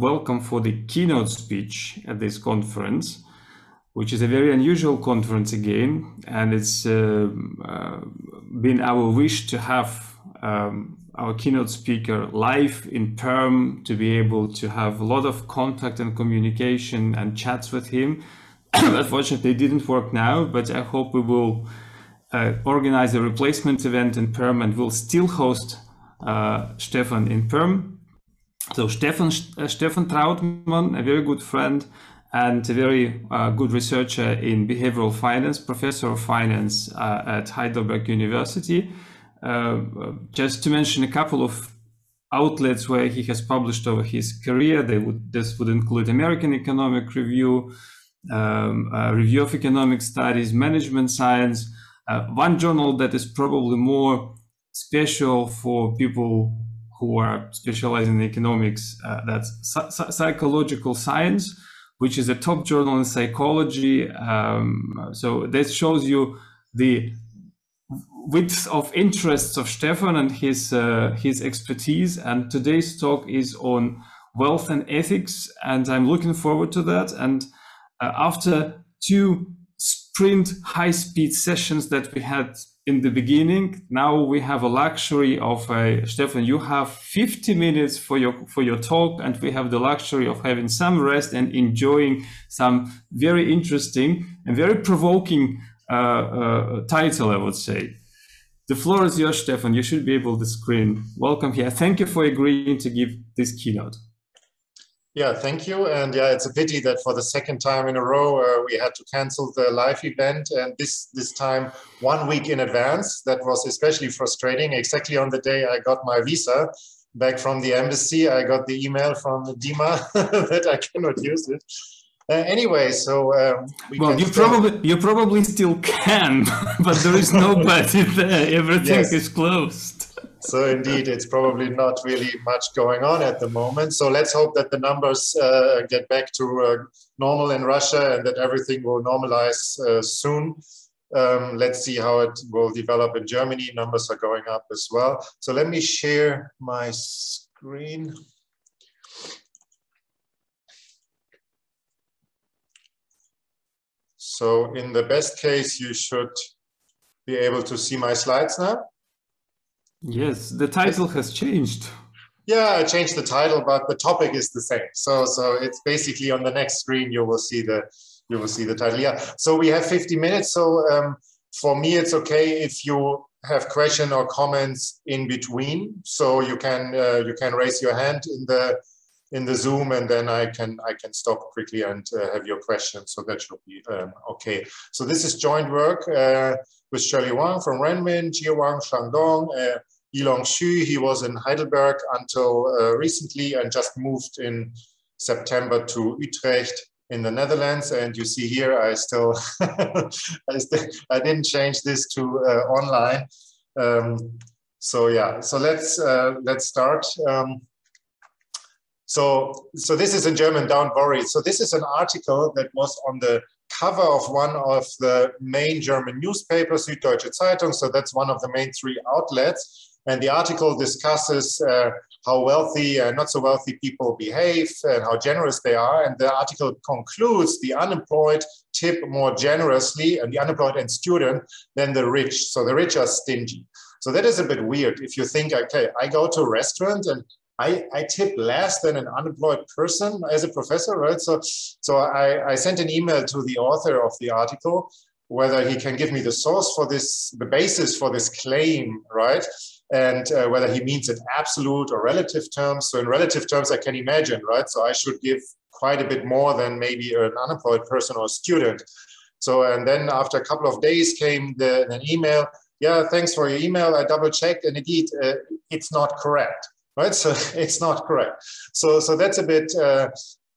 welcome for the keynote speech at this conference, which is a very unusual conference again. And it's been our wish to have our keynote speaker live in Perm, to be able to have a lot of contact and communication and chats with him. Unfortunately, it didn't work now, but I hope we will organize a replacement event in Perm, and we'll still host Stefan in Perm. So Stefan Tраутманна, a very good friend and a very good researcher in behavioral finance, professor of finance at Heidelberg University. Just to mention a couple of outlets where he has published over his career, this would include American Economic Review, Review of Economic Studies, Management Science. One journal that is probably more special for people who are specializing in economics, that's Psychological Science, which is a top journal in psychology. So this shows you the width of interests of Stefan and his expertise. And today's talk is on wealth and ethics, and I'm looking forward to that. And after two sprint high-speed sessions that we had in the beginning, now we have a luxury of Stefan, you have 50 minutes for your talk, and we have the luxury of having some rest and enjoying some very interesting and very provoking title, I would say. The floor is yours, Stefan. You should be able to screen. Welcome here. Thank you for agreeing to give this keynote. Yeah, thank you. And yeah, it's a pity that for the second time in a row, we had to cancel the live event. And this time, 1 week in advance. That was especially frustrating. Exactly on the day I got my visa back from the embassy, I got the email from Dima that I cannot use it. Anyway, so well, you probably still can, but there is nobody there. Everything is closed. So indeed, it's probably not really much going on at the moment. So let's hope that the numbers get back to normal in Russia and that everything will normalize soon. Let's see how it will develop in Germany. Numbers are going up as well. So let me share my screen. So in the best case, you should be able to see my slides now. Yes, the title has changed. Yeah, I changed the title, but the topic is the same. So it's basically on the next screen. You will see the title. Yeah. So we have 50 minutes. So for me, it's okay if you have questions or comments in between. So you can raise your hand in the Zoom, and then I can stop quickly and have your questions. So that should be okay. So this is joint work with Shirley Wang from Renmin, Jie Wang, Shandong, Yilong Xu. He was in Heidelberg until recently and just moved in September to Utrecht in the Netherlands. And you see here, I still, I didn't change this to online. So yeah, so let's start. So this is in German, don't worry. So this is an article that was on the cover of one of the main German newspapers, Süddeutsche Zeitung. So that's one of the main three outlets. And the article discusses how wealthy and not so wealthy people behave and how generous they are. And the article concludes the unemployed tip more generously, and the unemployed and student than the rich. So the rich are stingy. So that is a bit weird. If you think, okay, I go to a restaurant and I tip less than an unemployed person as a professor, right? So I sent an email to the author of the article, whether he can give me the source for this, the basis for this claim, right? And whether he means in absolute or relative terms. So in relative terms, I can imagine, right? So I should give quite a bit more than maybe an unemployed person or student. So, and then after a couple of days came an email, yeah, thanks for your email. I double checked, and indeed, it's not correct. Right, so it's not correct. So that's a bit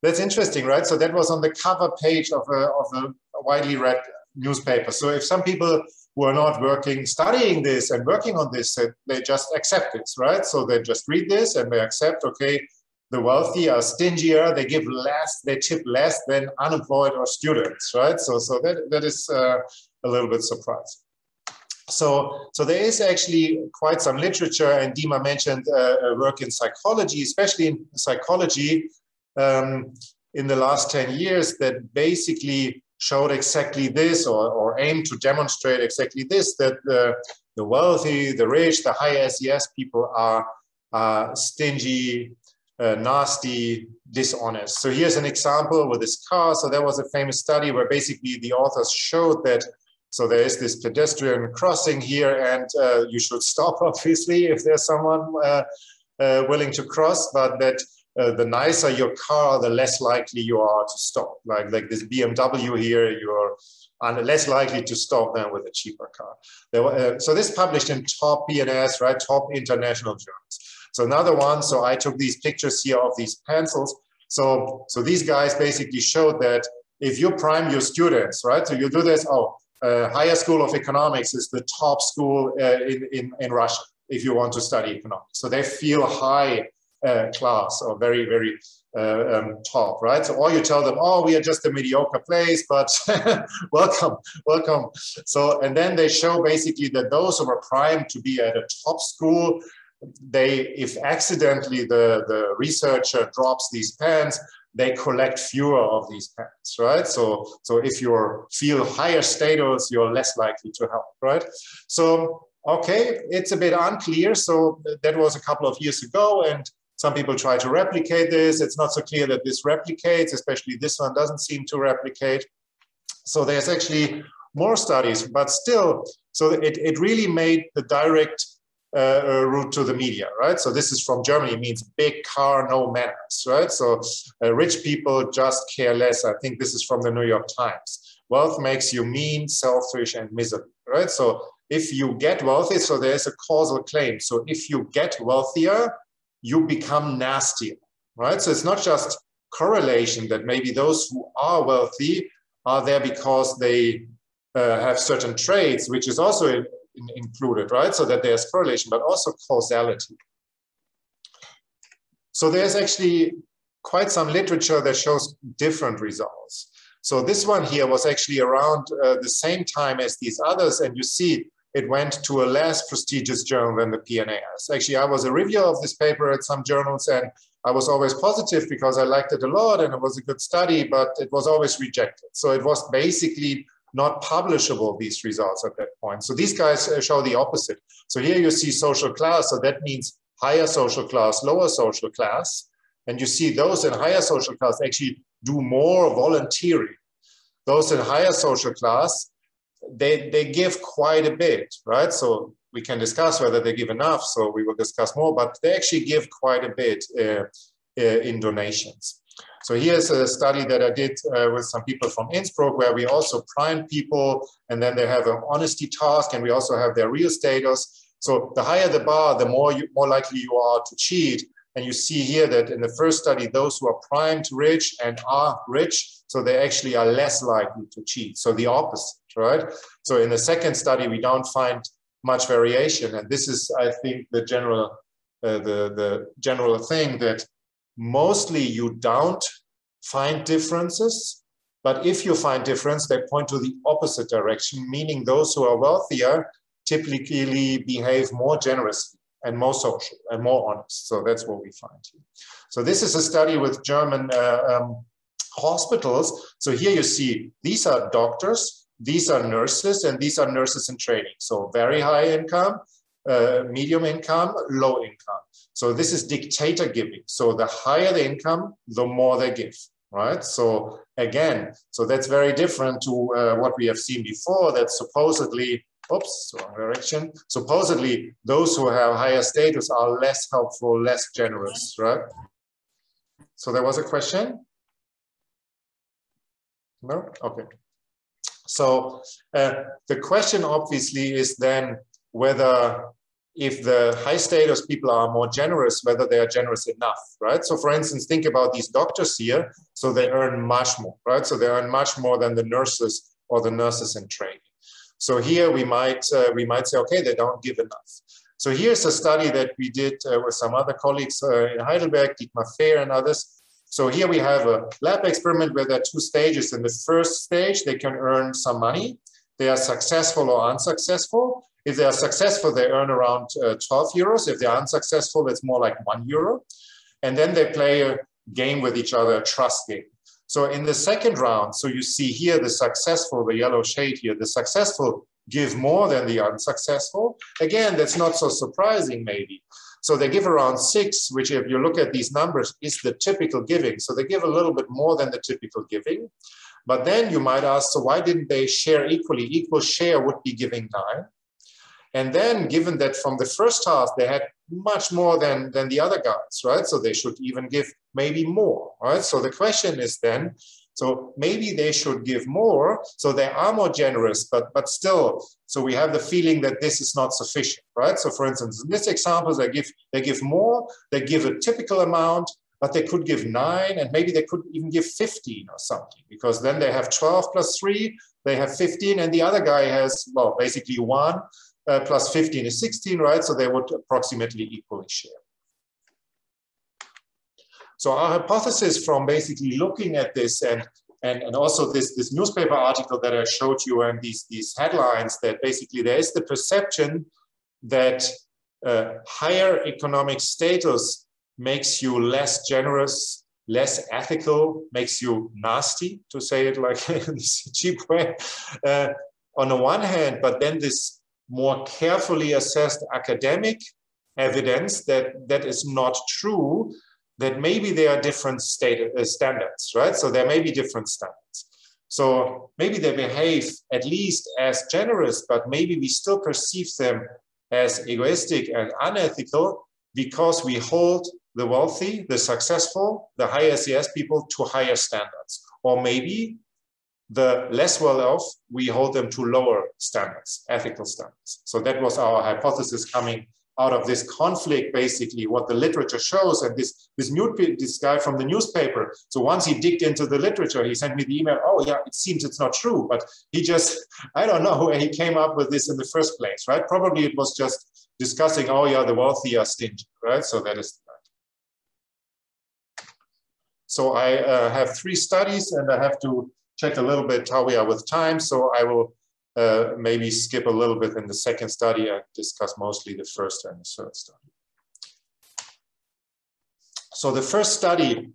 that's interesting, right? So that was on the cover page of a widely read newspaper. So if some people who are not studying this and working on this, they just accept this, right? So they just read this and they accept, okay, the wealthy are stingier, they give less, they tip less than unemployed or students, right? So that is a little bit surprising. So there is actually quite some literature, and Dima mentioned work in psychology, especially in psychology. in the last 10 years that basically showed exactly this, or aimed to demonstrate exactly this, that the wealthy, the rich, the high SES people are stingy, nasty, dishonest. So here's an example with this car. So there was a famous study where basically the authors showed that, so there is this pedestrian crossing here, and you should stop, obviously, if there's someone willing to cross, but that the nicer your car, the less likely you are to stop. Like this BMW here, you're less likely to stop than with a cheaper car. So this published in top PNS, right, top international journals. So another one, so I took these pictures here of these pencils. So these guys basically showed that if you prime your students, right, so you do this, Higher School of Economics is the top school in Russia if you want to study economics. So they feel high class, or very, very top, right? So, or you tell them, oh, we are just a mediocre place, but welcome, welcome. So, and then they show basically that those who are primed to be at a top school, if accidentally the researcher drops these pens, they collect fewer of these pens, right? So if you feel higher status, you're less likely to help, right? So, okay, it's a bit unclear. So that was a couple of years ago, and some people try to replicate this. It's not so clear that this replicates, especially this one doesn't seem to replicate. So there's actually more studies, but still, so it really made the direct route to the media, right? So this is from Germany, it means big car, no manners, right? So rich people just care less. I think this is from the New York Times. Wealth makes you mean, selfish, and miserable, right? So if you get wealthy, so there's a causal claim. So if you get wealthier, you become nastier, right? So it's not just correlation that maybe those who are wealthy are there because they have certain traits, which is also included, right? So that there's correlation, but also causality. So there's actually quite some literature that shows different results. So this one here was actually around the same time as these others, and you see it went to a less prestigious journal than the PNAS. Actually, I was a reviewer of this paper at some journals, and I was always positive because I liked it a lot and it was a good study, but it was always rejected. So it was basically not publishable, these results at that point. So these guys show the opposite. So here you see social class, so that means higher social class, lower social class. And you see those in higher social class actually do more volunteering. Those in higher social class, they give quite a bit, right? So we can discuss whether they give enough, so we will discuss more, but they actually give quite a bit in donations. So here's a study that I did with some people from Innsbruck, where we also prime people, and then they have an honesty task, and we also have their real status. So the higher the bar, the more likely you are to cheat. And you see here that in the first study, those who are primed rich and are rich, so they actually are less likely to cheat. So the opposite, right? So in the second study, we don't find much variation. And this is, I think, the general thing, that mostly you don't find differences. But if you find difference, they point to the opposite direction, meaning those who are wealthier typically behave more generously and more social and more honest. So that's what we find here. So this is a study with German hospitals. So here you see, these are doctors, these are nurses, and these are nurses in training. So very high income, medium income, low income. So this is dictator giving. So the higher the income, the more they give, right? So again, so that's very different to what we have seen before, that supposedly, oops, wrong direction. Supposedly, those who have higher status are less helpful, less generous, right? So there was a question? No? Okay. So the question obviously is then whether, if the high status people are more generous, whether they are generous enough, right? So for instance, think about these doctors here. So they earn much more, right? So they earn much more than the nurses or the nurses in training. So here we might say, okay, they don't give enough. So here's a study that we did with some other colleagues in Heidelberg, Dietmar Fehr and others. So here we have a lab experiment where there are two stages. In the first stage, they can earn some money. They are successful or unsuccessful. If they are successful, they earn around 12 euros. If they are unsuccessful, it's more like €1. And then they play game with each other, trust game. So in the second round, so you see here the successful, the yellow shade here, the successful give more than the unsuccessful. Again, that's not so surprising maybe. So they give around 6, which if you look at these numbers is the typical giving. So they give a little bit more than the typical giving. But then you might ask, so why didn't they share equally? Equal share would be giving 9. And then given that from the first half, they had much more than the other guys, right? So they should even give maybe more, right? So the question is then, so maybe they should give more, so they are more generous, but still, so we have the feeling that this is not sufficient, right? So for instance, in this example, they give more, they give a typical amount, but they could give 9, and maybe they could even give 15 or something, because then they have 12 plus 3, they have 15, and the other guy has, well, basically 1 plus 15 is 16, right? So they would approximately equally share. So our hypothesis from basically looking at this and also this newspaper article that I showed you and these headlines, that basically there is the perception that higher economic status makes you less generous, less ethical, makes you nasty, to say it like in this cheap way, on the one hand, but then this more carefully assessed academic evidence that is not true, that maybe there are different standards, right? So there may be different standards. So maybe they behave at least as generous, but maybe we still perceive them as egoistic and unethical because we hold the wealthy, the successful, the high SES people to higher standards. Or maybe the less well-off, we hold them to lower standards, ethical standards. So that was our hypothesis coming out of this conflict, basically, what the literature shows. And this guy from the newspaper, so once he digged into the literature, he sent me the email, oh yeah, it seems it's not true, but he just, I don't know where he came up with this in the first place, right? Probably it was just discussing, oh yeah, the wealthy are stingy, right? So that is that. So I have 3 studies and I have to check a little bit how we are with time. So I will maybe skip a little bit in the second study and discuss mostly the first and the third study. So the first study,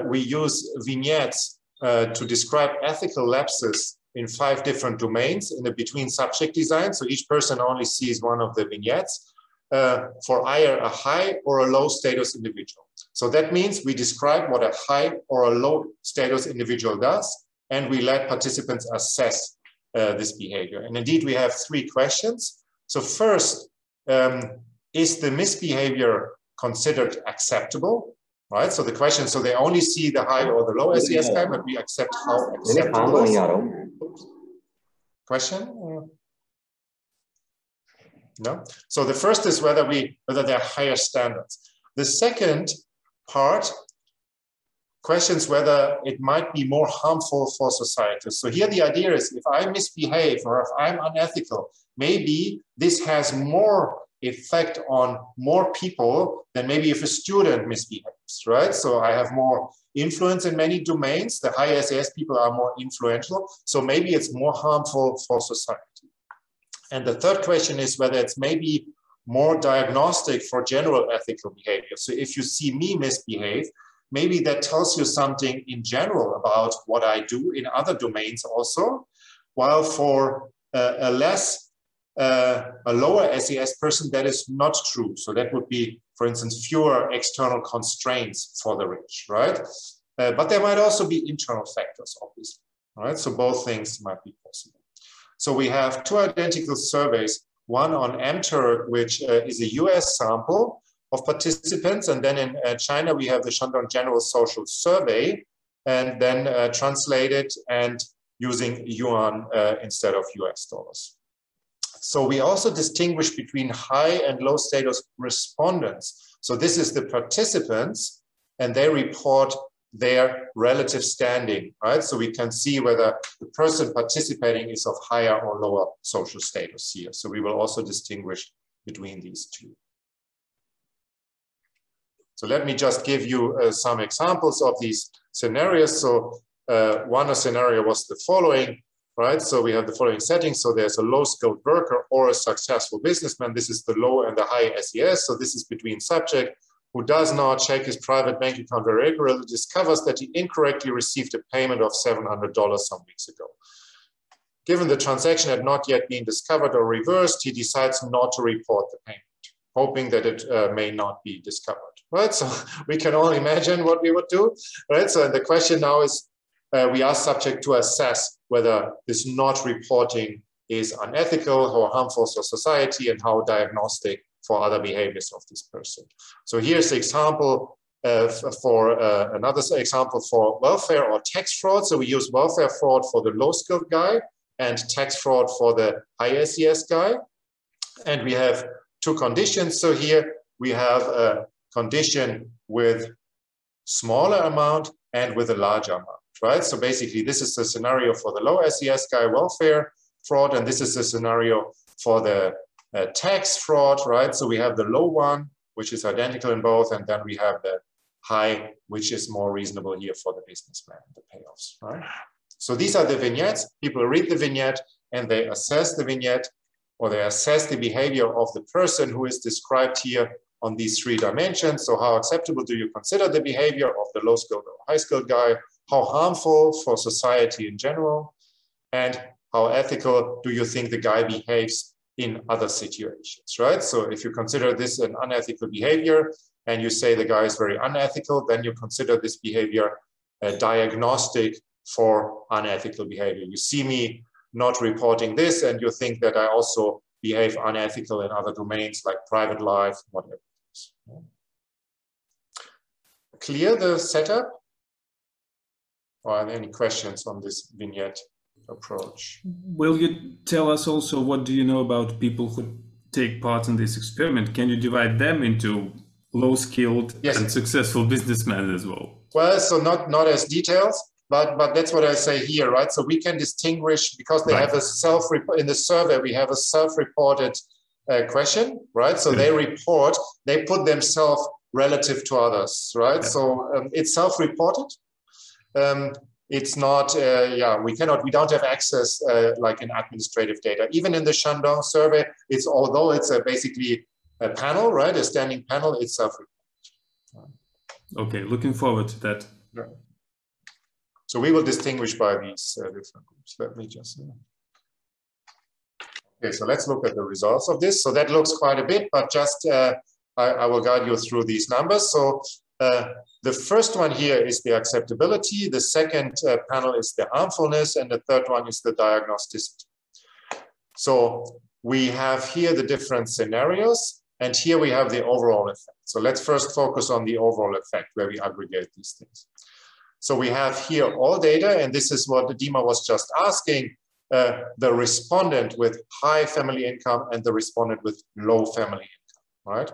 we use vignettes to describe ethical lapses in 5 different domains in the between subject design. So each person only sees one of the vignettes for either a high or a low status individual. So that means we describe what a high or a low status individual does, and we let participants assess this behavior. And indeed, we have 3 questions. So first, is the misbehavior considered acceptable? Right, so the question, so they only see the high or the low SES guy, but we accept how acceptable is. Question? No? So the first is whether there are higher standards. The second part questions whether it might be more harmful for society. So here the idea is, if I misbehave or if I'm unethical, maybe this has more effect on more people than maybe if a student misbehaves, right? So I have more influence in many domains. The high SES people are more influential. So maybe it's more harmful for society. And the third question is whether it's maybe more diagnostic for general ethical behavior. So if you see me misbehave, maybe that tells you something in general about what I do in other domains also, while for a lower SES person, that is not true. So that would be, for instance, fewer external constraints for the rich, right? But there might also be internal factors, obviously, right? So both things might be possible. So we have 2 identical surveys, one on MTurk, which is a US sample of participants, and then in China we have the Shandong General Social Survey, and then translated and using yuan instead of US dollars. So we also distinguish between high and low status respondents. So this is the participants, and they report their relative standing, right? So we can see whether the person participating is of higher or lower social status here. So we will also distinguish between these 2. So let me just give you some examples of these scenarios. So one scenario was the following, right? So we have the following settings. So there's a low-skilled worker or a successful businessman. This is the low and the high SES. So this is between subject. who does not check his private bank account very regularly discovers that he incorrectly received a payment of $700 some weeks ago. Given the transaction had not yet been discovered or reversed, he decides not to report the payment, hoping that it may not be discovered, right? So we can all imagine what we would do, right? So the question now is, we are subject to assess whether this not reporting is unethical or harmful for society and how diagnostic for other behaviors of this person. So here's the example another example for welfare or tax fraud. So we use welfare fraud for the low-skilled guy and tax fraud for the high SES guy. And we have two conditions. So here we have a condition with smaller amount and with a larger amount, right? So basically this is the scenario for the low SES guy welfare fraud, and this is the scenario for the tax fraud, right? So we have the low one, which is identical in both, and then we have the high, which is more reasonable here for the businessman, the payoffs, right? So these are the vignettes. People read the vignette and they assess the vignette, or they assess the behavior of the person who is described here on these three dimensions. So how acceptable do you consider the behavior of the low-skilled or high-skilled guy? How harmful for society in general? And how ethical do you think the guy behaves in other situations, right? So if you consider this an unethical behavior and you say the guy is very unethical, then you consider this behavior a diagnostic for unethical behavior. You see me not reporting this and you think that I also behave unethical in other domains like private life, whatever. Clear the setup? Or are there any questions on this vignette approach? Will you tell us also what do you know about people who take part in this experiment? Can you divide them into low-skilled and successful businessmen as well? Well, so not as detailed, but that's what I say here, right? So we can distinguish because they have a in the survey we have a self-reported question, right? So they report, they put themselves relative to others, right? So it's self-reported. It's not, we don't have access like in administrative data. Even in the Shandong survey, although it's basically a panel, right? A standing panel, it's self-reported. Okay, looking forward to that. Yeah. So we will distinguish by these different groups. Let me just, okay, so let's look at the results of this. So that looks quite a bit, but just I will guide you through these numbers. So the first one here is the acceptability. The second panel is the harmfulness, and the third one is the diagnosticity. So we have here the different scenarios, and here we have the overall effect. So let's first focus on the overall effect where we aggregate these things. So we have here all data, and this is what Dima was just asking, the respondent with high family income and the respondent with low family income, right?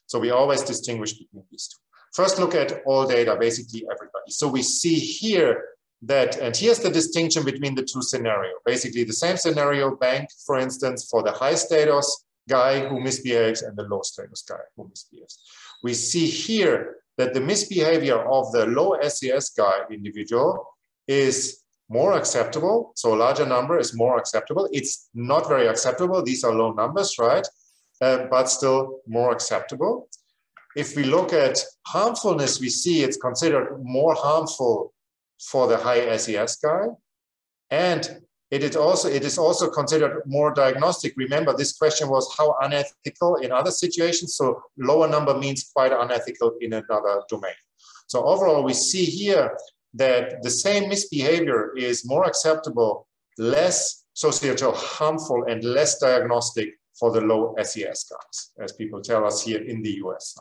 So we always distinguish between these two. First, look at all data, basically everybody. So we see here that, and here's the distinction between the two scenarios. Basically the same scenario, bank, for instance, for the high status guy who misbehaves and the low status guy who misbehaves. We see here that the misbehavior of the low SES guy individual is more acceptable. So a larger number is more acceptable. It's not very acceptable. These are low numbers, right? But still more acceptable. If we look at harmfulness, we see it's considered more harmful for the high SES guy. And it is also considered more diagnostic. Remember, this question was how unethical in other situations. So lower number means quite unethical in another domain. So overall, we see here that the same misbehavior is more acceptable, less societal harmful, and less diagnostic for the low SES guys, as people tell us here in the US.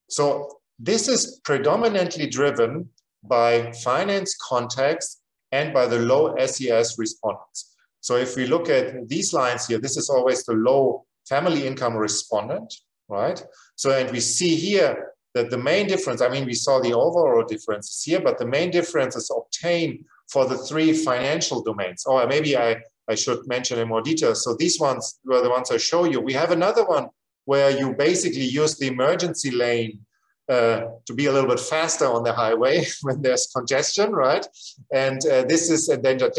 So this is predominantly driven by finance context and by the low SES respondents. So if we look at these lines here, this is always the low family income respondent, right? So, and we see here that the main difference, I mean, we saw the overall differences here, but the main difference is obtained for the three financial domains. Or maybe I should mention in more detail. So these ones were the ones I show you. We have another one where you basically use the emergency lane to be a little bit faster on the highway when there's congestion, right? And this is endangered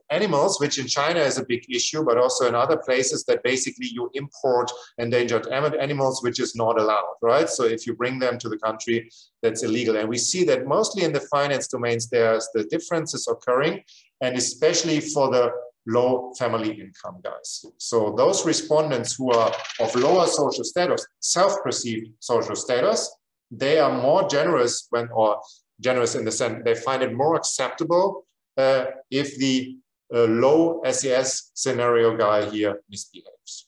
animals, which in China is a big issue, but also in other places that basically you import endangered animals, which is not allowed, right? So if you bring them to the country, that's illegal. And we see that mostly in the finance domains, there's the differences occurring, and especially for the low family income guys. So those respondents who are of lower social status, self-perceived social status, they are more generous or generous in the sense they find it more acceptable if the low SES scenario guy here misbehaves.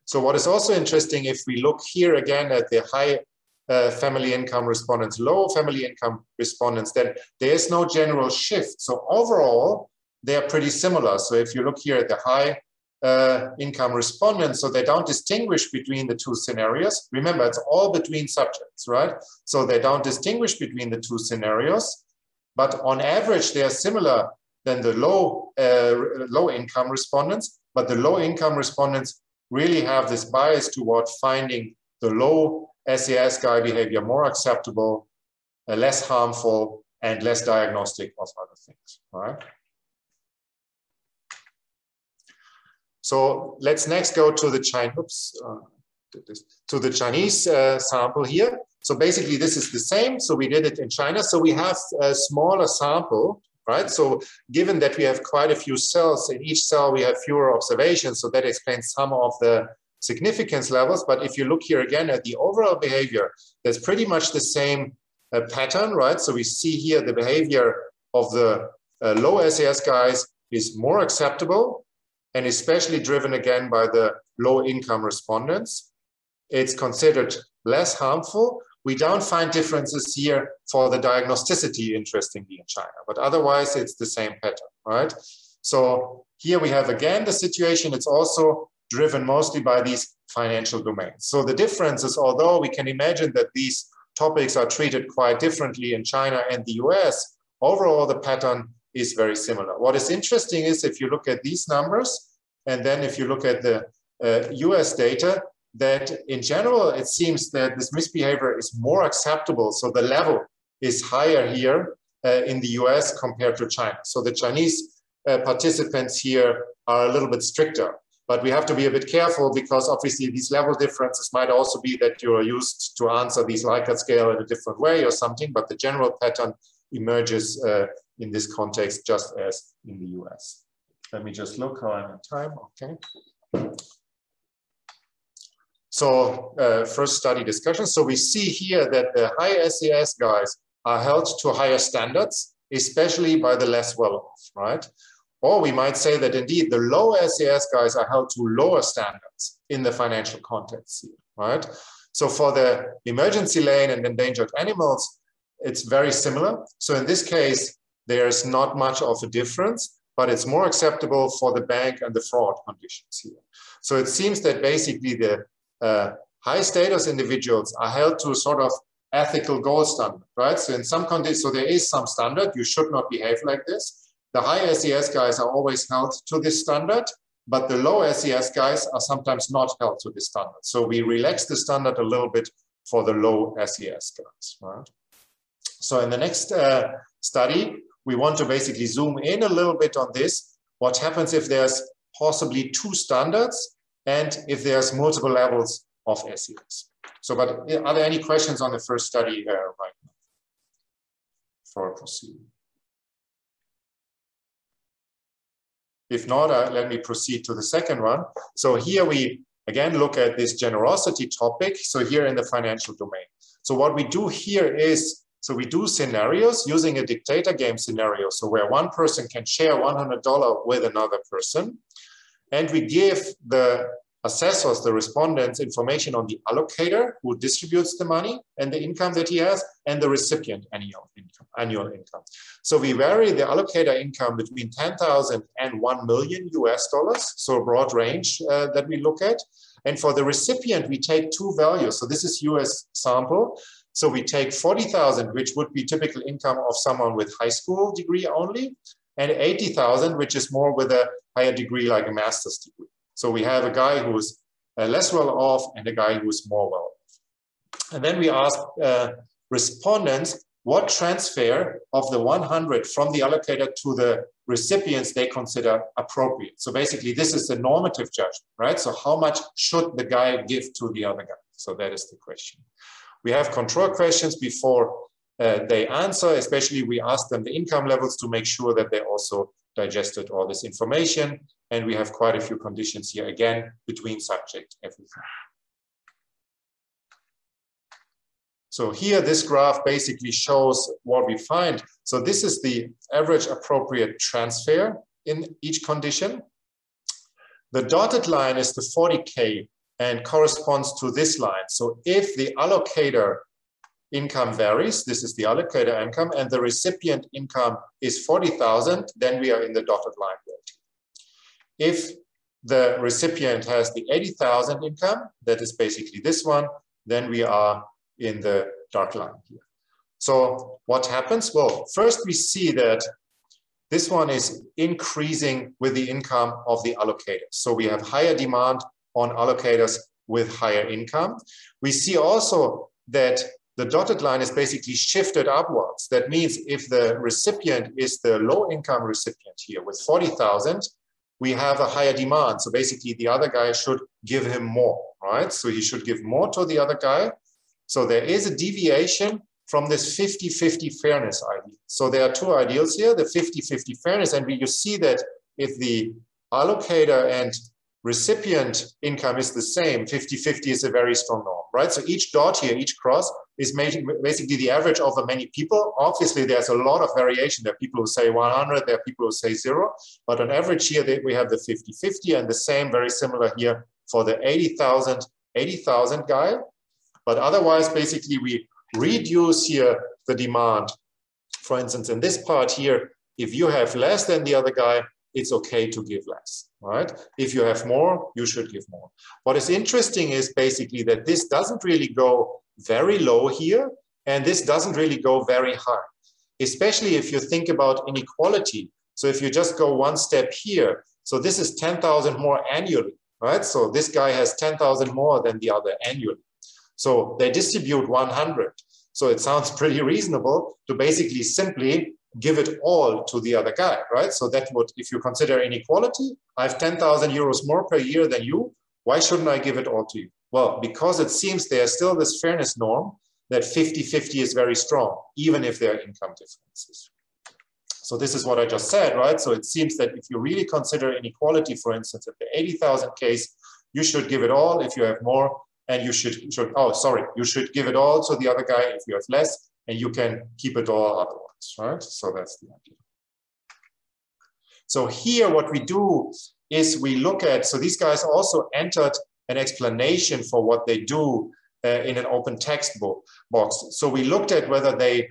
So what is also interesting, if we look here again at the high family income respondents, low family income respondents, then there is no general shift. So overall, they are pretty similar. So if you look here at the high income respondents, so they don't distinguish between the two scenarios. Remember, it's all between subjects, right? So they don't distinguish between the two scenarios, but on average, they are similar than the low income respondents, but the low income respondents really have this bias toward finding the low SES guy behavior more acceptable, less harmful, and less diagnostic of other things, right? So let's next go to the Chinese sample here. So basically this is the same. So we did it in China. So we have a smaller sample, right? So given that we have quite a few cells, in each cell we have fewer observations. So that explains some of the significance levels. But if you look here again at the overall behavior, there's pretty much the same pattern, right? So we see here the behavior of the low SES guys is more acceptable, and especially driven again by the low income respondents. It's considered less harmful. We don't find differences here for the diagnosticity, interestingly, in China, but otherwise it's the same pattern, right? So here we have again the situation. It's also driven mostly by these financial domains. So the difference is, although we can imagine that these topics are treated quite differently in China and the US, overall the pattern is very similar. What is interesting is if you look at these numbers, and then if you look at the US data, that in general, it seems that this misbehavior is more acceptable. So the level is higher here in the US compared to China. So the Chinese participants here are a little bit stricter. But we have to be a bit careful because obviously these level differences might also be that you are used to answer these Likert scale in a different way or something, but the general pattern emerges in this context just as in the US. Let me just look how I'm in time, okay. So first study discussion. So we see here that the high SES guys are held to higher standards, especially by the less well-off, right? Or we might say that indeed the low SES guys are held to lower standards in the financial context here, right? So for the emergency lane and endangered animals, it's very similar. So in this case, there's not much of a difference, but it's more acceptable for the bank and the fraud conditions here. So it seems that basically the high status individuals are held to a sort of ethical gold standard, right? So in some conditions, so there is some standard, you should not behave like this. The high SES guys are always held to this standard, but the low SES guys are sometimes not held to this standard. So we relax the standard a little bit for the low SES guys, right? So in the next study, we want to basically zoom in a little bit on this. What happens if there's possibly two standards and if there's multiple levels of SES? So, but are there any questions on the first study right now before I proceed? If not, let me proceed to the second one. So here we again look at this generosity topic. So here in the financial domain. So what we do here is, so we do scenarios using a dictator game scenario. So where one person can share $100 with another person. And we give the assessors, the respondents, information on the allocator who distributes the money and the income that he has, and the recipient annual income. So we vary the allocator income between 10,000 and $1 million US, so a broad range that we look at. And for the recipient, we take two values. So this is US sample. So we take 40,000, which would be typical income of someone with high school degree only, and 80,000, which is more with a higher degree like a master's degree. So we have a guy who's less well off and a guy who's more well off. And then we asked respondents what transfer of the 100 from the allocator to the recipients they consider appropriate. So basically, this is the normative judgment, right? So how much should the guy give to the other guy? So that is the question. We have control questions before they answer, especially we ask them the income levels to make sure that they also digested all this information. And we have quite a few conditions here, again, between subject, everything. So here, this graph basically shows what we find. So this is the average appropriate transfer in each condition. The dotted line is the 40K and corresponds to this line. So if the allocator income varies, this is the allocator income, and the recipient income is 40,000, then we are in the dotted line world. If the recipient has the 80,000 income, that is basically this one, then we are in the dark line here. So what happens? Well, first we see that this one is increasing with the income of the allocators. So we have higher demand on allocators with higher income. We see also that the dotted line is basically shifted upwards. That means if the recipient is the low income recipient here with 40,000, we have a higher demand. So basically the other guy should give him more, right? So he should give more to the other guy. So there is a deviation from this 50-50 fairness ideal. So there are two ideals here, the 50-50 fairness, and you see that if the allocator and recipient income is the same, 50-50 is a very strong norm, right? So each dot here, each cross is basically the average over many people. Obviously, there's a lot of variation. There are people who say 100, there are people who say 0, but on average here, we have the 50-50 and the same, very similar here for the 80,000 guy. But otherwise, basically, we reduce here the demand. For instance, in this part here, if you have less than the other guy, it's okay to give less, right? If you have more, you should give more. What is interesting is basically that this doesn't really go very low here, and this doesn't really go very high, especially if you think about inequality. So if you just go one step here, so this is 10,000 more annually, right? So this guy has 10,000 more than the other annually. So they distribute 100. So it sounds pretty reasonable to basically simply give it all to the other guy, right? So that would, if you consider inequality, I have 10,000 euros more per year than you. Why shouldn't I give it all to you? Well, because it seems there's still this fairness norm that 50-50 is very strong, even if there are income differences. So this is what I just said, right? So it seems that if you really consider inequality, for instance, at the 80,000 case, you should give it all if you have more. And you should give it all to the other guy if you have less, and you can keep it all otherwise, right? So that's the idea. So here what we do is we look at, so these guys also entered an explanation for what they do in an open text box. So we looked at whether they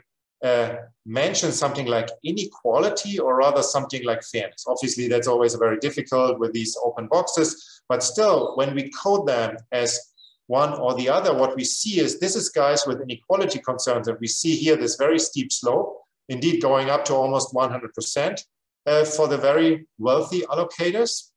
mention something like inequality or rather something like fairness. Obviously, that's always very difficult with these open boxes, but still, when we code them as one or the other, what we see is this is guys with inequality concerns, and we see here this very steep slope, indeed going up to almost 100% for the very wealthy allocators.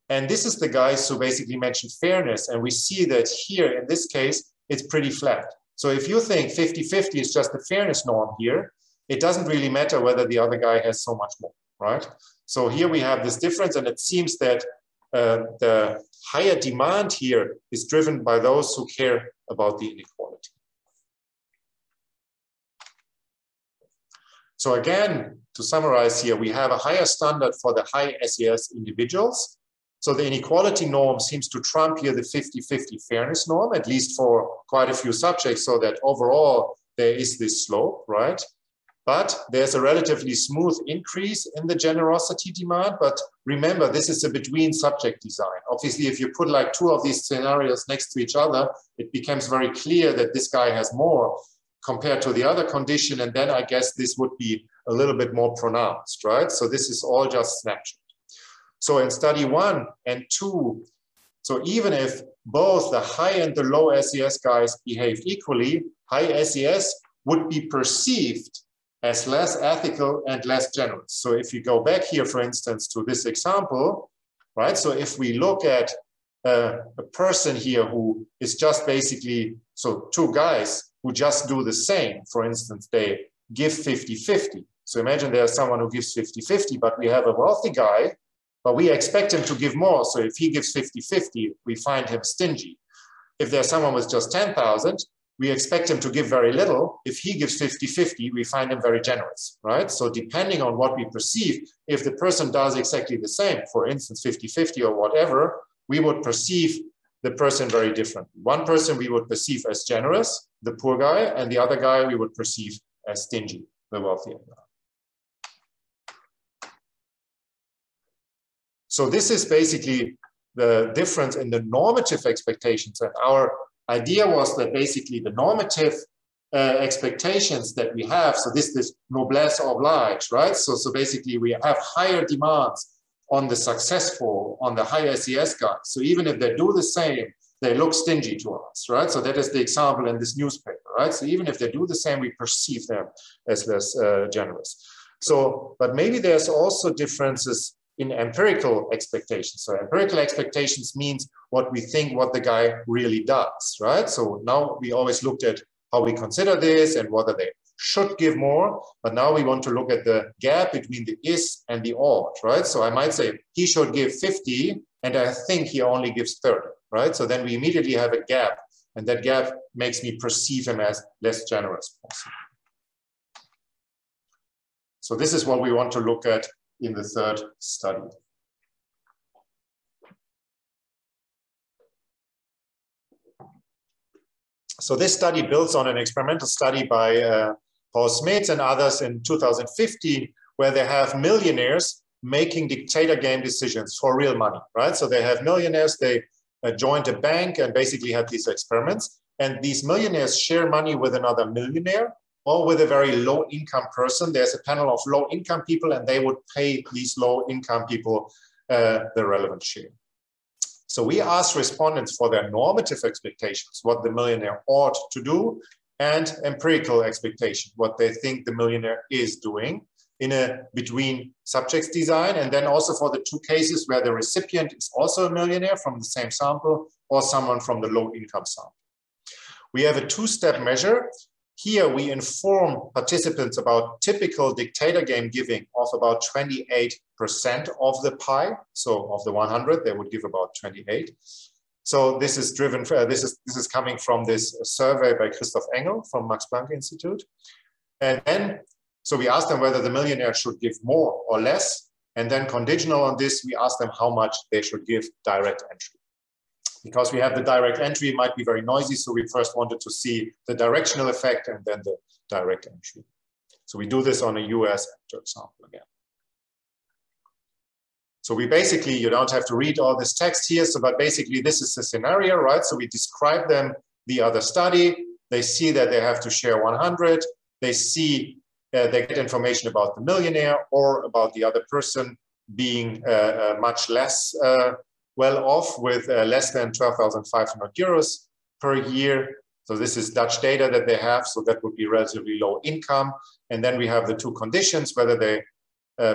And this is the guys who basically mentioned fairness, and we see that here in this case, it's pretty flat. So if you think 50-50 is just the fairness norm here, it doesn't really matter whether the other guy has so much more, right? So here we have this difference, and it seems that the higher demand here is driven by those who care about the inequality. So again, to summarize here, we have a higher standard for the high SES individuals. So the inequality norm seems to trump here the 50-50 fairness norm, at least for quite a few subjects, so that overall there is this slope, right? But there's a relatively smooth increase in the generosity demand. But remember, this is a between subject design. Obviously, if you put like two of these scenarios next to each other, it becomes very clear that this guy has more compared to the other condition. And then I guess this would be a little bit more pronounced, right? So this is all just snapshot. So in study 1 and 2, so even if both the high and the low SES guys behaved equally, high SES would be perceived as less ethical and less generous. So if you go back here, for instance, to this example, right? So if we look at a person here who is just basically, so two guys who just do the same. For instance, they give 50-50. So imagine there's someone who gives 50-50, but we have a wealthy guy, but we expect him to give more. So if he gives 50-50, we find him stingy. If there's someone with just 10,000, we expect him to give very little. If he gives 50-50, we find him very generous, right? So depending on what we perceive, if the person does exactly the same, for instance, 50-50 or whatever, we would perceive the person very different. One person we would perceive as generous, the poor guy, and the other guy we would perceive as stingy, the wealthy guy. So this is basically the difference in the normative expectations. And our idea was that basically the normative expectations that we have, so this noblesse oblige, right? So basically we have higher demands on the successful, on the high SES guys. So even if they do the same, they look stingy to us, right? So that is the example in this newspaper, right? So even if they do the same, we perceive them as less generous. So, but maybe there's also differences in empirical expectations. So empirical expectations means what we think what the guy really does, right? So now we always looked at how we consider this and whether they should give more, but now we want to look at the gap between the is and the ought, right? So I might say he should give 50 and I think he only gives 30, right? So then we immediately have a gap, and that gap makes me perceive him as less generous. So this is what we want to look at in the third study. So this study builds on an experimental study by Paul Smith and others in 2015, where they have millionaires making dictator game decisions for real money, right? So they have millionaires, they joined a bank and basically had these experiments. And these millionaires share money with another millionaire or with a very low income person. There's a panel of low income people and they would pay these low income people the relevant share. So we asked respondents for their normative expectations, what the millionaire ought to do, and empirical expectation, what they think the millionaire is doing in a between subjects design. And then also for the two cases where the recipient is also a millionaire from the same sample or someone from the low income sample. We have a two-step measure. Here we inform participants about typical dictator game giving of about 28% of the pie. So of the 100, they would give about 28. So this is driven, this is coming from this survey by Christoph Engel from Max Planck Institute. And then, so we asked them whether the millionaire should give more or less. And then conditional on this, we asked them how much they should give direct entry. Because we have the direct entry, it might be very noisy. So we first wanted to see the directional effect and then the direct entry. So we do this on a US actor example again. So we basically, you don't have to read all this text here. So, but basically this is the scenario, right? So we describe them the other study. They see that they have to share 100. They see, they get information about the millionaire or about the other person being much less well off with less than 12,500 euros per year. So this is Dutch data that they have. So that would be relatively low income. And then we have the two conditions, whether they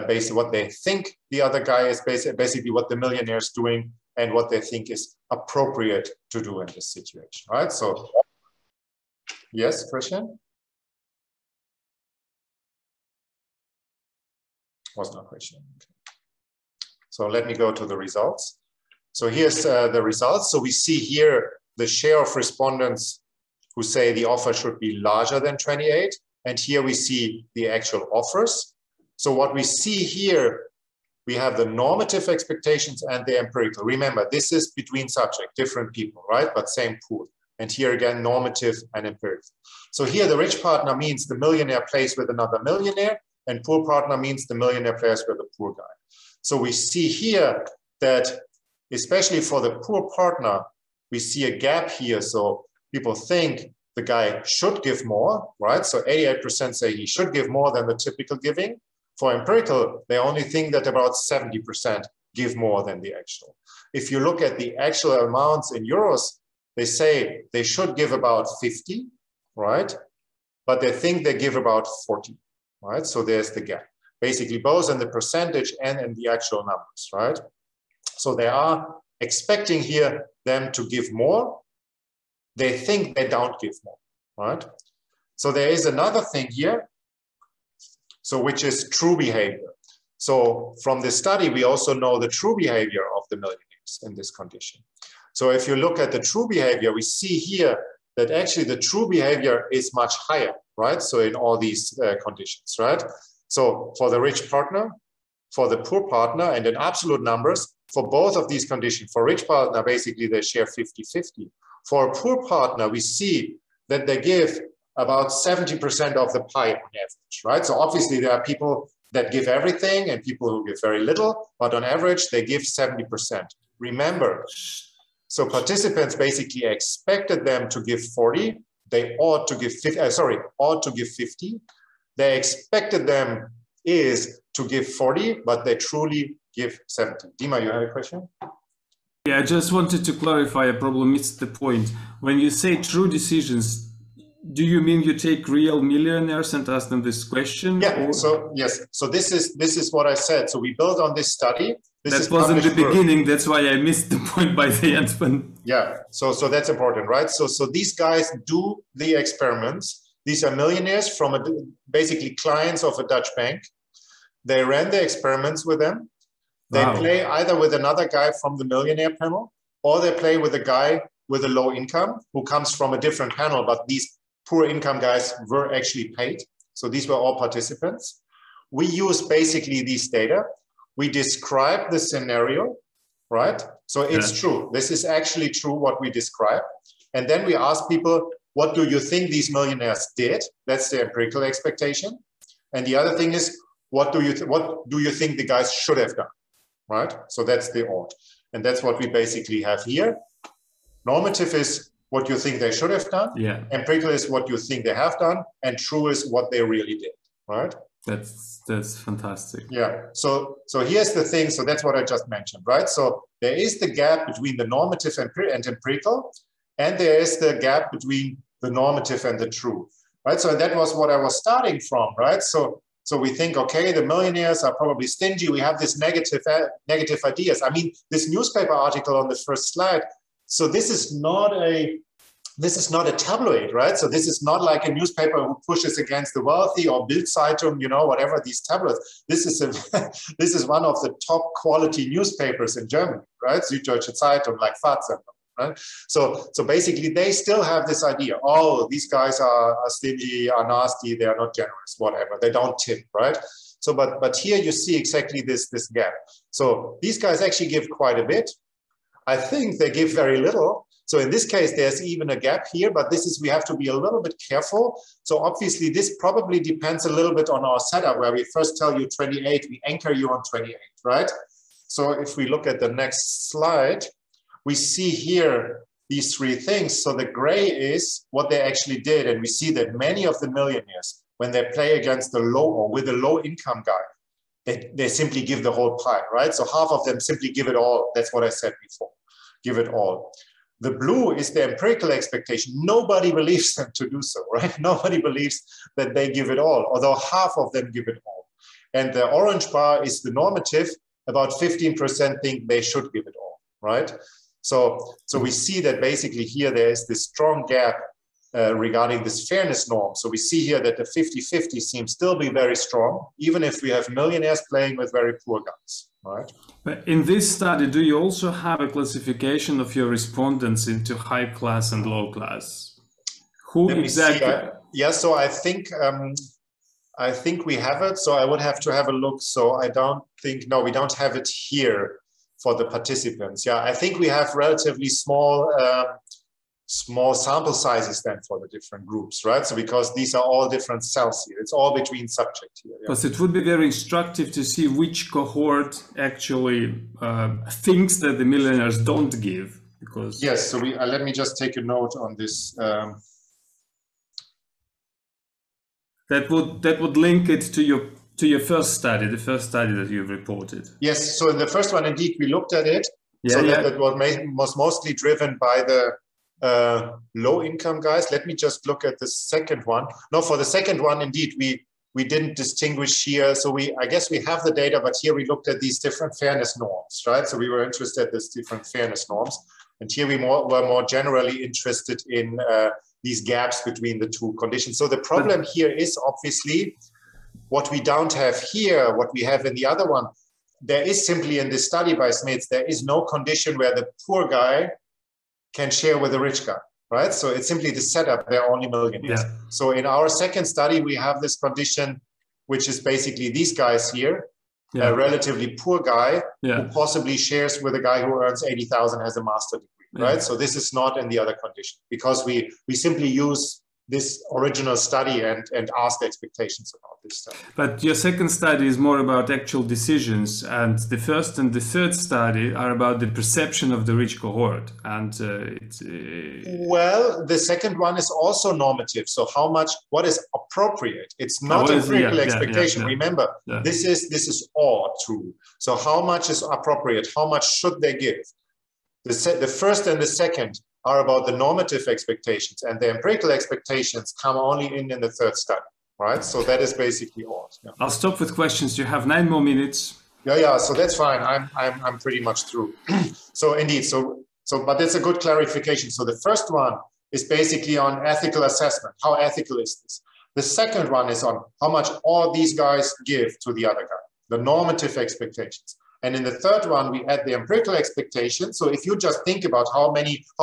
basically what they think the other guy is basically what the millionaire is doing and what they think is appropriate to do in this situation, right? So, yes, Christian? Was not Christian. Okay. So let me go to the results. So here's the results. So we see here the share of respondents who say the offer should be larger than 28. And here we see the actual offers. So what we see here, we have the normative expectations and the empirical. Remember, this is between subject, different people, right? But same pool. And here again, normative and empirical. So here the rich partner means the millionaire plays with another millionaire, and poor partner means the millionaire plays with a poor guy. So we see here that especially for the poor partner, we see a gap here. So people think the guy should give more, right? So 88% say he should give more than the typical giving. For empirical, they only think that about 70% give more than the actual. If you look at the actual amounts in euros, they say they should give about 50, right? But they think they give about 40, right? So there's the gap. Basically both in the percentage and in the actual numbers, right? So there are expecting here them to give more. They think they don't give more, right? So there is another thing here, so which is true behavior. So from this study, we also know the true behavior of the millionaires in this condition. So if you look at the true behavior, we see here that actually the true behavior is much higher, right? So in all these conditions, right? So for the rich partner, for the poor partner, and in absolute numbers, for both of these conditions, for rich partner, basically they share 50-50. For a poor partner, we see that they give about 70% of the pie on average, right? So obviously there are people that give everything and people who give very little, but on average they give 70%. Remember, so participants basically expected them to give 40. They ought to give 50, ought to give 50. They expected them is to give 40, but they truly give 70. Dima, you have a question? Yeah, I just wanted to clarify, I probably missed the point. When you say true decisions, do you mean you take real millionaires and ask them this question? Yeah, so yes, so this is what I said. So we built on this study. That was in the beginning, that's why I missed the point by the end. Yeah, so that's important, right? So these guys do the experiments. These are millionaires from basically clients of a Dutch bank. They ran the experiments with them. They play either with another guy from the millionaire panel, or they play with a guy with a low income who comes from a different panel, but these poor income guys were actually paid. So these were all participants. We use basically these data. We describe the scenario, right? So it's true. This is actually true what we describe. And then we ask people, what do you think these millionaires did? That's the empirical expectation. And the other thing is, what do you think the guys should have done, right? So that's the ought. And that's what we basically have here. Normative is what you think they should have done. Yeah. Empirical is what you think they have done. And true is what they really did, right? That's fantastic. Yeah. So here's the thing. So that's what I just mentioned, right? So there is the gap between the normative and empirical, and there is the gap between the normative and the true, right? So that was what I was starting from, right? So we think, okay, the millionaires are probably stingy. We have this negative ideas. I mean, this newspaper article on the first slide. So this is not a tabloid, right? So this is not like a newspaper who pushes against the wealthy or Bild Zeitung, you know, whatever these tabloids. This is one of the top quality newspapers in Germany, right? Süddeutsche Zeitung, like Fazit, right? So basically they still have this idea, oh, these guys are stingy, are nasty, they are not generous, whatever. They don't tip, right? So, but here you see exactly this gap. So these guys actually give quite a bit. I think they give very little. So in this case, there's even a gap here, but we have to be a little bit careful. So obviously this probably depends a little bit on our setup, where we first tell you 28, we anchor you on 28, right? So if we look at the next slide, we see here these three things. So the gray is what they actually did. And we see that many of the millionaires, when they play against the low or with a low income guy, they simply give the whole pie, right? So half of them simply give it all. That's what I said before, give it all. The blue is the empirical expectation. Nobody believes them to do so, right? Nobody believes that they give it all, although half of them give it all. And the orange bar is the normative. About 15% think they should give it all, right? So we see that basically here there is this strong gap regarding this fairness norm. So we see here that the 50-50 seems still be very strong, even if we have millionaires playing with very poor guys, right? But in this study, do you also have a classification of your respondents into high class and low class? Who exactly? Yeah, so I think we have it. So I would have to have a look. So I don't think, no, we don't have it here for the participants. Yeah, I think we have relatively small sample sizes then for the different groups, right? So because these are all different cells here, it's all between subject here. Because it would be very instructive to see which cohort actually thinks that the millionaires don't give. Because yes, so let me just take a note on this. That would link it to your first study, the first study that you've reported. Yes, so in the first one, indeed, we looked at it. Yeah, so that was mostly driven by the low income guys. Let me just look at the second one. No, for the second one, indeed, we we didn't distinguish here. So I guess we have the data, but here we looked at these different fairness norms, right? So we were interested in these different fairness norms. And here we were more generally interested in these gaps between the two conditions. So the problem here is obviously what we don't have here, what we have in the other one. There is simply in this study by Smits, there is no condition where the poor guy can share with the rich guy. Right, so it's simply the setup. They're only millionaires. Yeah. So in our second study, we have this condition, which is basically these guys here, a relatively poor guy who possibly shares with a guy who earns 80,000, has a master degree. Right, so this is not in the other condition because we simply use this original study and ask expectations about this study. But your second study is more about actual decisions, and the first and the third study are about the perception of the rich cohort. And well, the second one is also normative. So what is appropriate? It's not empirical expectation. Remember, this is all true. So how much is appropriate? How much should they give? The first and the second are about the normative expectations, and the empirical expectations come only in the third study, right? So that is basically all. Yeah. I'll stop with questions. You have 9 more minutes. Yeah. So that's fine. I'm pretty much through. So indeed. But it's a good clarification. So the first one is basically on ethical assessment. How ethical is this? The second one is on how much all these guys give to the other guy. The normative expectations. And in the third one, we add the empirical expectation. So if you just think about how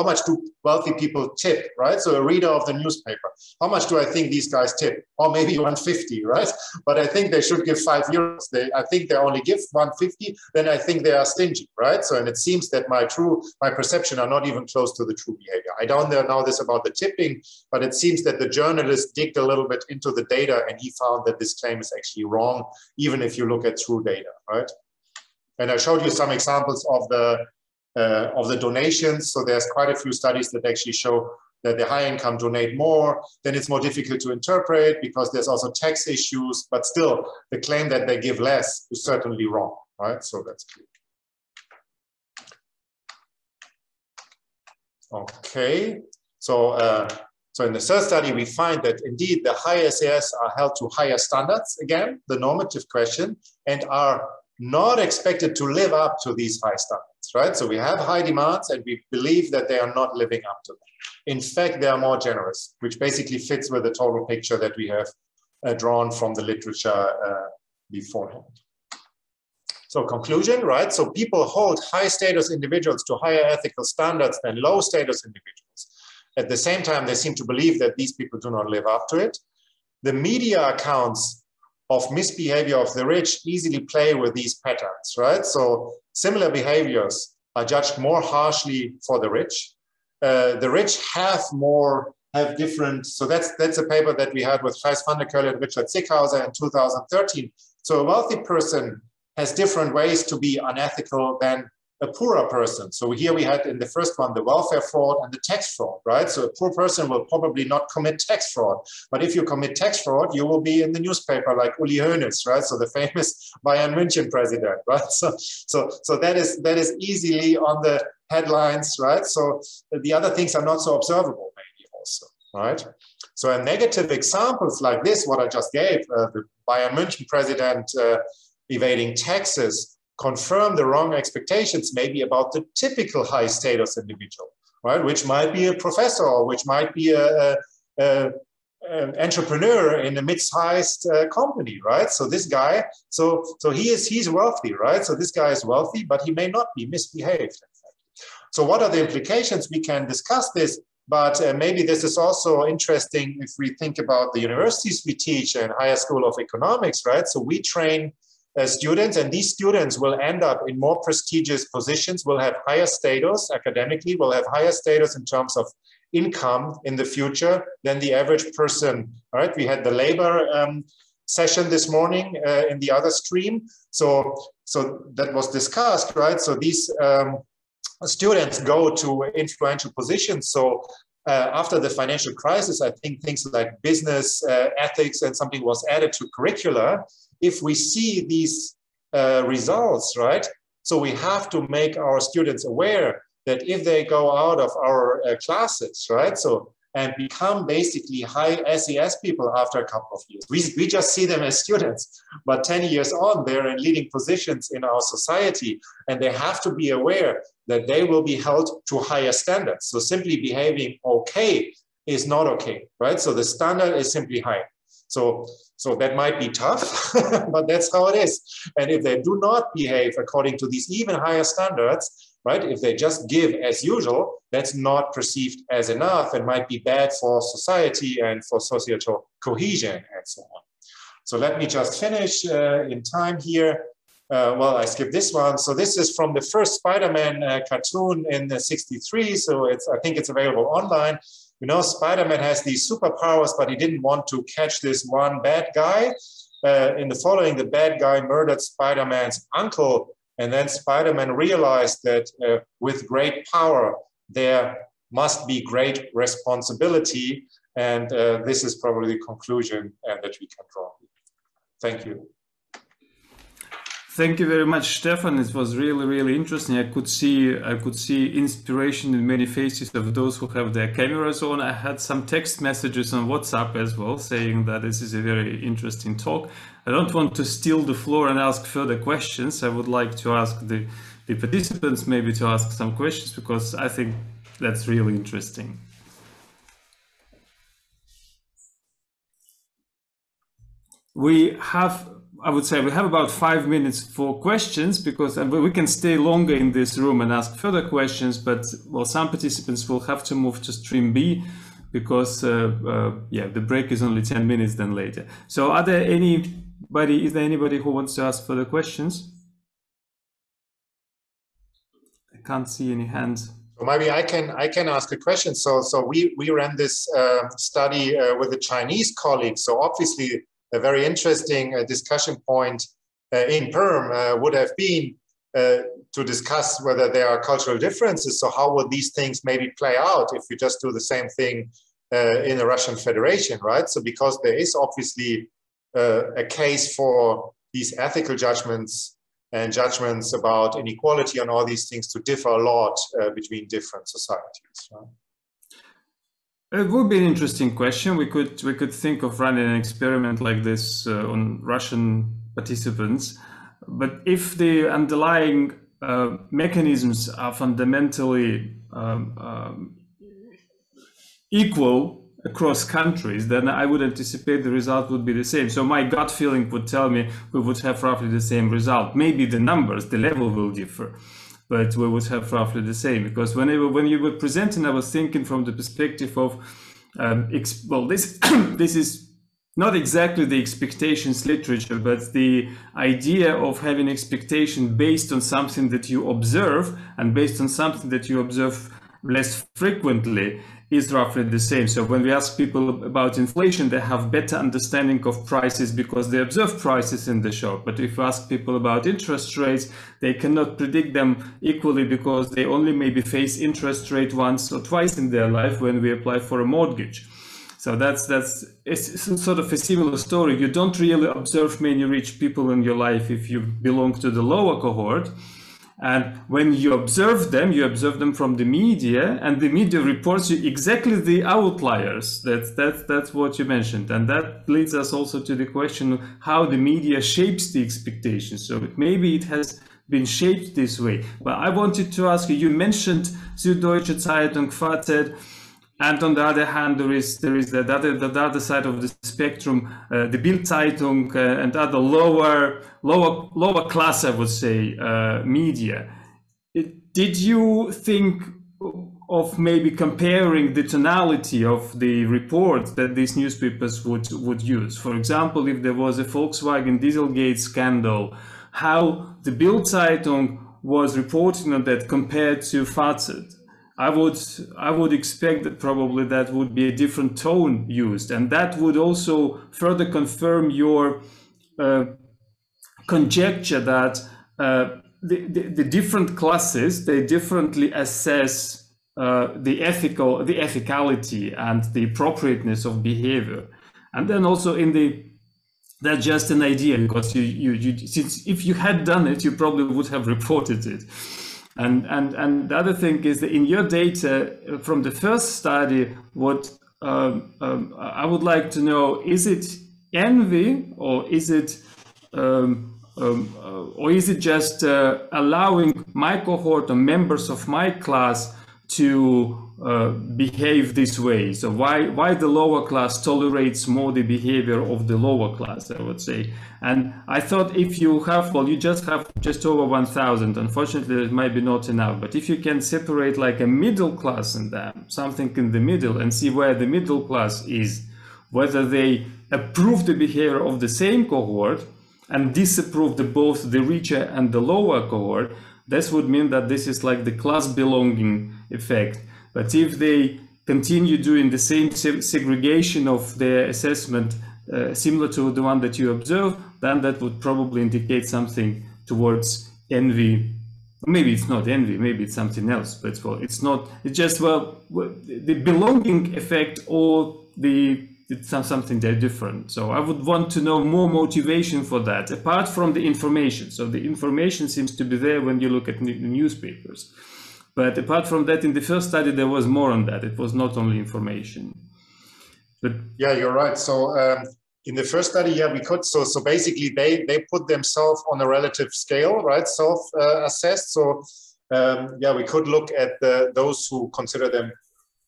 much do wealthy people tip, right? So a reader of the newspaper, how much do I think these guys tip? Or maybe 150, right? But I think they should give €5. I think they only give 150, then I think they are stingy, right? So, and it seems that my perception are not even close to the true behavior. I don't know this about the tipping, but it seems that the journalist digged a little bit into the data and he found that this claim is actually wrong, even if you look at true data, right? And I showed you some examples of the donations. So there's quite a few studies that actually show that the high income donate more. Then it's more difficult to interpret because there's also tax issues. But still, the claim that they give less is certainly wrong, right? So that's clear. Okay. So in the third study, we find that indeed the high SAS are held to higher standards, again, the normative question, and are not expected to live up to these high standards, right? So we have high demands and we believe that they are not living up to them. In fact, they are more generous, which basically fits with the total picture that we have drawn from the literature beforehand. So conclusion, right? So people hold high status individuals to higher ethical standards than low status individuals. At the same time, they seem to believe that these people do not live up to it. The media accounts of misbehavior of the rich easily play with these patterns, right? So similar behaviors are judged more harshly for the rich. The rich have different, so that's a paper that we had with Gijs van der Keulen and Richard Zickhauser in 2013. So a wealthy person has different ways to be unethical than a poorer person. So here we had in the first one, the welfare fraud and the tax fraud, right? So a poor person will probably not commit tax fraud. But if you commit tax fraud, you will be in the newspaper like Uli Hoeneß, right? So the famous Bayern München president, right? So that is easily on the headlines, right? So the other things are not so observable maybe also, right? So a negative examples like this, what I just gave, the Bayern München president evading taxes, confirm the wrong expectations maybe about the typical high status individual, right? Which might be a professor, or which might be an entrepreneur in a mid-sized company, right? So this guy, so he's wealthy, right? So this guy is wealthy, but he may not be misbehaved. In fact. So what are the implications? We can discuss this, but maybe this is also interesting if we think about the universities we teach and higher school of economics, right? So we train students, and these students will end up in more prestigious positions, will have higher status academically, will have higher status in terms of income in the future than the average person, right? We had the labor session this morning in the other stream. So that was discussed, right? So these students go to influential positions. So after the financial crisis, I think things like business ethics and something was added to curricula. If we see these results, right? So we have to make our students aware that if they go out of our classes, right? So and become basically high SES people after a couple of years. We just see them as students, but 10 years on, they're in leading positions in our society, and they have to be aware that they will be held to higher standards. So simply behaving okay is not okay, right? So the standard is simply higher. So that might be tough, but that's how it is. And if they do not behave according to these even higher standards, right? If they just give as usual, that's not perceived as enough and might be bad for society and for societal cohesion and so on. So let me just finish in time here. Well, I skipped this one. So this is from the first Spider-Man cartoon in '63. So I think it's available online. You know, Spider-Man has these superpowers, but he didn't want to catch this one bad guy. In the following, the bad guy murdered Spider-Man's uncle. And then Spider-Man realized that with great power, there must be great responsibility. And this is probably the conclusion that we can draw. Thank you. Thank you very much, Stefan. It was really, really interesting. I could see inspiration in many faces of those who have their cameras on. I had some text messages on WhatsApp as well, saying that this is a very interesting talk. I don't want to steal the floor and ask further questions. I would like to ask the participants maybe to ask some questions, because I think that's really interesting. I would say we have about 5 minutes for questions, because we can stay longer in this room and ask further questions, but well, some participants will have to move to stream B, because yeah, the break is only 10 minutes then later. So is there anybody who wants to ask further questions? I can't see any hands. So maybe I can ask a question. So we ran this study with a Chinese colleague. So obviously a very interesting discussion point in Perm would have been to discuss whether there are cultural differences. So how would these things maybe play out if we just do the same thing in the Russian Federation, right? So because there is obviously a case for these ethical judgments and judgments about inequality and all these things to differ a lot between different societies, right? It would be an interesting question. We could think of running an experiment like this on Russian participants, but if the underlying mechanisms are fundamentally equal across countries, then I would anticipate the result would be the same. So my gut feeling would tell me we would have roughly the same result. Maybe the numbers, the level will differ, but we would have roughly the same, because when you were presenting, I was thinking from the perspective of, well, this is not exactly the expectations literature, but the idea of having expectation based on something that you observe and based on something that you observe less frequently is roughly the same. So when we ask people about inflation, they have better understanding of prices because they observe prices in the shop. But if you ask people about interest rates, they cannot predict them equally because they only maybe face interest rate once or twice in their life when we apply for a mortgage. So it's sort of a similar story. You don't really observe many rich people in your life if you belong to the lower cohort. And when you observe them from the media, and the media reports you exactly the outliers. That's what you mentioned. And that leads us also to the question of how the media shapes the expectations. So maybe it has been shaped this way. But I wanted to ask you, you mentioned Süddeutsche Zeitung, FAZ, and on the other hand, there is the other side of the spectrum, the Bild Zeitung and other lower class, I would say, media. Did you think of maybe comparing the tonality of the reports that these newspapers would use? For example, if there was a Volkswagen Dieselgate scandal, how the Bild Zeitung was reporting on that compared to FAZ? I would expect that probably that would be a different tone used, and that would also further confirm your conjecture that the different classes, they differently assess the ethicality and the appropriateness of behavior. And then also that's just an idea, because since if you had done it, you probably would have reported it. And the other thing is that in your data from the first study, what I would like to know, is it envy, or is it just allowing my cohort or members of my class to behave this way? So why the lower class tolerates more the behavior of the lower class, I would say. And I thought, if you have, well, you just have just over 1,000, unfortunately it might be not enough, but if you can separate like a middle class in them, something in the middle, and see where the middle class is, whether they approve the behavior of the same cohort and disapprove both the richer and the lower cohort, this would mean that this is like the class belonging effect. But if they continue doing the same segregation of their assessment, similar to the one that you observe, then that would probably indicate something towards envy. Maybe it's not envy, maybe it's something else, but well, it's not, it's just, well, the belonging effect, or it's something they're different. So I would want to know more motivation for that, apart from the information. So the information seems to be there when you look at the newspapers. But apart from that, in the first study, there was more on that. It was not only information. But yeah, you're right. So in the first study, yeah, we could. So basically, they put themselves on a relative scale, right? Self-assessed. So yeah, we could look at those who consider them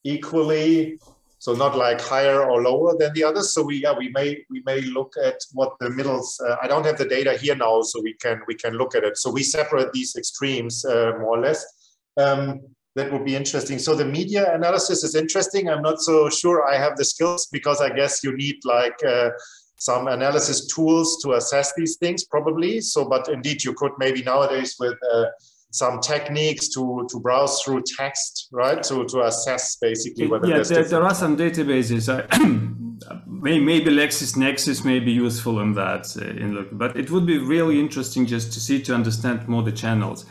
equally. So not like higher or lower than the others. So we may look at what the middles. I don't have the data here now, so we can look at it. So we separate these extremes more or less. That would be interesting. So the media analysis is interesting. I'm not so sure I have the skills, because I guess you need like some analysis tools to assess these things probably. So, but indeed you could maybe nowadays with some techniques to browse through text, right? To assess basically whether there are some databases. Maybe LexisNexis may be useful in that, but it would be really interesting just to understand more the channels.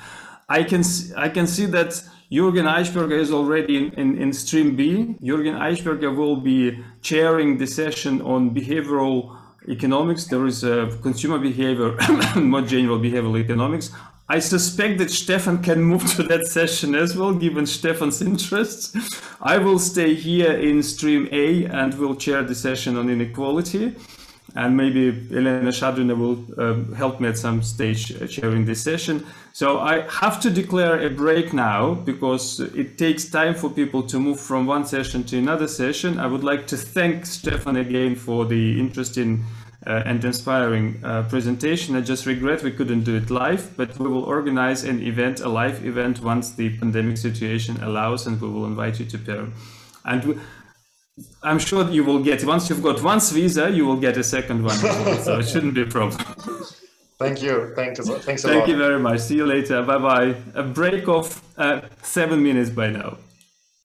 I can see that Jürgen Eichberger is already in stream B. Jürgen Eichberger will be chairing the session on behavioral economics. There is a consumer behavior, more general behavioral economics. I suspect that Stefan can move to that session as well, given Stefan's interests. I will stay here in stream A and will chair the session on inequality. And maybe Elena Shadrina will help me at some stage chairing this session. So I have to declare a break now, because it takes time for people to move from one session to another session. I would like to thank Stefan again for the interesting and inspiring presentation. I just regret we couldn't do it live, but we will organize an event, a live event, once the pandemic situation allows, and we will invite you to Perm. And I'm sure you will get, once you've got one visa, you will get a second one, so it shouldn't be a problem. Thank you. Thanks a lot. Thank you very much. See you later. Bye-bye. A break of 7 minutes by now.